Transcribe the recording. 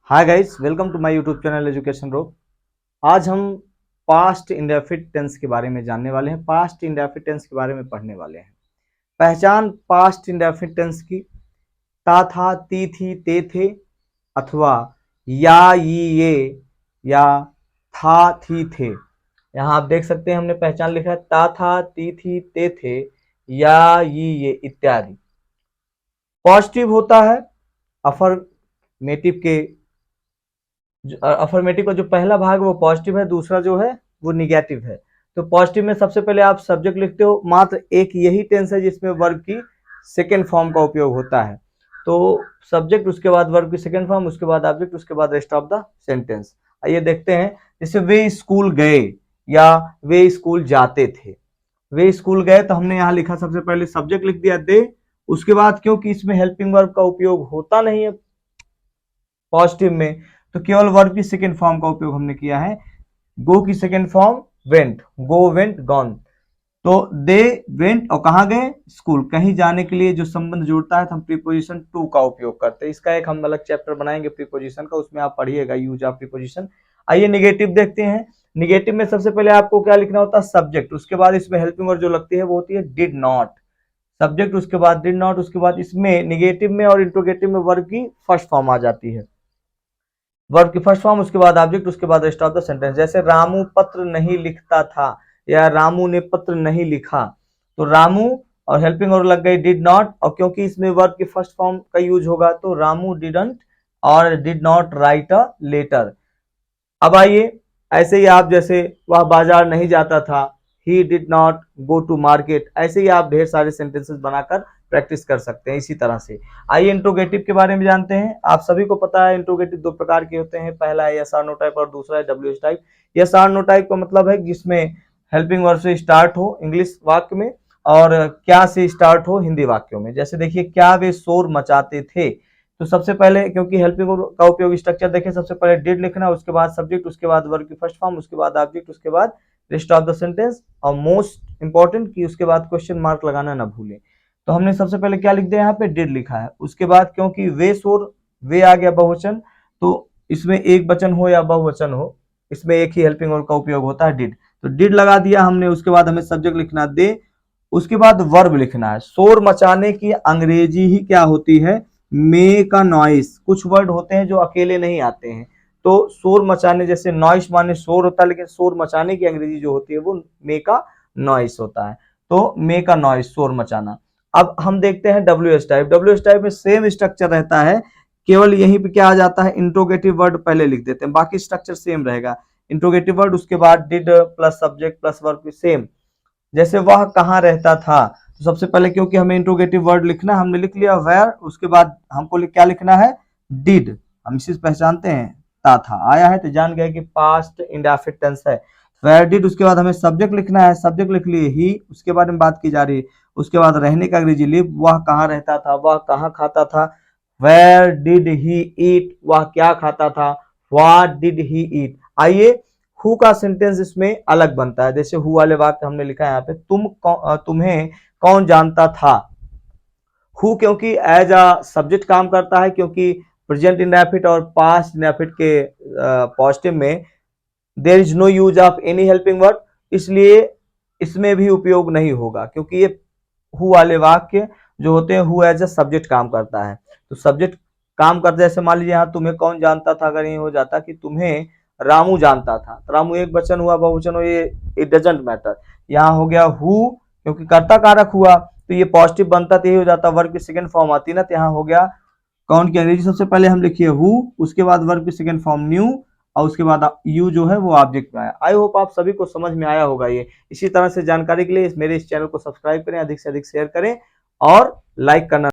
Hi guys, welcome to my YouTube channel education row. आज हम past indefinite tense के बारे में जानने वाले हैं। पास्ट इंडेफिनिट टेंस के बारे में पढ़ने वाले हैं। पहचान पास्ट इंडेफिनिट टेंस की। ता था, ती थी, ते थे, अथवा या, ये या था, थी, थे। यहाँ आप देख सकते हैं हमने पहचान लिखा है ता था, ती थी, ते थे, या, ये इत्यादि। पॉजिटिव होता है अफर्मेटिव के। अफर्मेटिव का जो पहला भाग वो पॉजिटिव है, दूसरा जो है वो निगेटिव है। तो पॉजिटिव में सबसे पहले आप सब्जेक्ट लिखते हो। मात्र एक यही टेंस है जिसमें वर्ब की सेकेंड फॉर्म का उपयोग होता है। तो सब्जेक्ट, उसके बाद वर्ब की सेकेंड फॉर्म, उसके बाद ऑब्जेक्ट, उसके बाद रेस्ट ऑफ द सेंटेंस। आइए देखते हैं। जैसे वे स्कूल गए या वे स्कूल जाते थे। वे स्कूल गए तो हमने यहाँ लिखा, सबसे पहले सब्जेक्ट लिख दिया दे। उसके बाद क्योंकि इसमें हेल्पिंग वर्ब का उपयोग होता नहीं है पॉजिटिव में, तो केवल वर्ब की सेकेंड फॉर्म का उपयोग हमने किया है। गो की सेकेंड फॉर्म वेंट, गो, वेंट, गॉन। तो दे वेंट और कहाँ गए? स्कूल। कहीं जाने के लिए जो संबंध जोड़ता है तो हम प्रीपोजिशन टू का उपयोग करते हैं। इसका एक हम अलग चैप्टर बनाएंगे प्रीपोजिशन का, उसमें आप पढ़िएगा यूज ऑफ प्रीपोजिशन। आइए निगेटिव देखते हैं। निगेटिव में सबसे पहले आपको क्या लिखना होता है? सब्जेक्ट। उसके बाद इसमें हेल्पिंग वर्ब जो लगती है वो होती है डिड नॉट। सब्जेक्ट, उसके बाद डिड नॉट, उसके बाद इसमें निगेटिव में और इंट्रोगेटिव में वर्ब की फर्स्ट फॉर्म आ जाती है। वर्ब की फर्स्ट फॉर्म, उसके बाद ऑब्जेक्ट, उसके बाद रेस्ट ऑफ द सेंटेंस। जैसे रामू पत्र नहीं लिखता था या रामू ने पत्र नहीं लिखा, तो रामू और हेल्पिंग वर्ब लग गई डिड नॉट, और क्योंकि इसमें वर्ब की फर्स्ट फॉर्म का यूज होगा तो रामू डिडंट और did not write a letter. अब आइए, ऐसे ही आप, जैसे वह बाजार नहीं जाता था, he did not go to market, ऐसे ही आप ढेर सारे सेंटेंसेस बनाकर प्रैक्टिस कर सकते हैं इसी तरह से। आइए इंट्रोगेटिव के बारे में जानते हैं। आप सभी को पता है इंट्रोगेटिव दो प्रकार के होते हैं। पहला है यस और नो टाइप और दूसरा है डब्ल्यूएच टाइप। यस और नो टाइप का मतलब है जिसमें हेल्पिंग वर्ब से स्टार्ट हो इंग्लिश वाक्य में और क्या से स्टार्ट हो हिंदी वाक्यों में। जैसे देखिए, क्या वे शोर मचाते थे, तो सबसे पहले क्योंकि हेल्पिंग वर्ब का उपयोग, स्ट्रक्चर देखें, सबसे पहले डिड लिखना, उसके बाद सब्जेक्ट, उसके बाद वर्ब की फर्स्ट फॉर्म, उसके बाद ऑब्जेक्ट, उसके बाद रेस्ट ऑफ द सेंटेंस, और मोस्ट इंपॉर्टेंट कि उसके बाद क्वेश्चन मार्क लगाना ना भूलें। तो हमने सबसे पहले क्या लिख दिया, यहाँ पे डिड लिखा है। उसके बाद क्योंकि वे शोर, वे आ गया बहुवचन, तो इसमें एक वचन हो या बहुवचन हो, इसमें एक ही हेल्पिंग वर्ब का उपयोग होता है डिड। तो डिड लगा दिया हमने। उसके बाद हमें सब्जेक्ट लिखना दे, उसके बाद वर्ब लिखना है। शोर मचाने की अंग्रेजी ही क्या होती है? Make a noise. कुछ वर्ड होते हैं जो अकेले नहीं आते हैं, तो शोर मचाने, जैसे नॉइस माने शोर होता है, लेकिन शोर मचाने की अंग्रेजी जो होती है वो मेक अ नॉइस होता है। तो मेक अ नॉइस, शोर मचाना। अब हम देखते हैं W H type. W H type में सेम स्ट्रक्चर रहता है, केवल यहीं पे क्या आ जाता है, इंट्रोगेटिव वर्ड पहले लिख देते हैं, बाकी स्ट्रक्चर सेम रहेगा। इंट्रोगेटिव वर्ड, उसके बाद did plus subject plus verb same. जैसे वह कहाँ रहता था, तो सबसे पहले क्योंकि हमें इंट्रोगेटिव वर्ड लिखना, हमने लिख लिया वेयर। उसके बाद हमको क्या लिखना है? डिड। हम इसी से पहचानते हैं, ता था आया है तो जान गए कि पास्ट इंडेफिनिट टेंस है। वेयर डिड, उसके बाद हमें सब्जेक्ट लिखना है। सब्जेक्ट लिख लिए ही, उसके बारे में बात की जा रही है। उसके बाद रहने का अंग्रेजी लिव, वह कहाँ रहता था, वह कहाँ खाता था। वेयर डिड ही ईट, वह क्या खाता था, व्हाट डिड ही ईट। आइए, हु का सेंटेंस इसमें अलग बनता है। जैसे हु वाले वाक्य हमने लिखा है यहाँ पे, तुम्हें कौन जानता था। हु क्योंकि एज अ सब्जेक्ट काम करता है, क्योंकि प्रेजेंट इंडेफिनिट और पास्ट इंडेफिनिट के पॉजिटिव में there is no use of any helping word, इसलिए इसमें भी उपयोग नहीं होगा, क्योंकि ये हु वाले वाक्य जो होते हैं, हु एज अ सब्जेक्ट काम करता है। तो सब्जेक्ट काम करते, जैसे मान लीजिए यहाँ तुम्हें कौन जानता था, अगर ये हो जाता कि तुम्हें रामू जानता था, तो रामू एक वचन हुआ, बहुवचन हो, ये इट डजंट मैटर। यहाँ हो गया हु, क्योंकि कर्ता कारक हुआ तो ये पॉजिटिव बनता, तो यही हो जाता, वर्ब की सेकंड फॉर्म आती ना, तो यहाँ हो गया कौन की अंग्रेजी सबसे पहले हम लिखिए हु, उसके बाद वर्ब की सेकंड फॉर्म न्यू, और उसके बाद यू जो है वो ऑब्जेक्ट में आया। आई होप आप सभी को समझ में आया होगा ये। इसी तरह से जानकारी के लिए मेरे इस चैनल को सब्सक्राइब करें, अधिक से अधिक शेयर करें और लाइक करना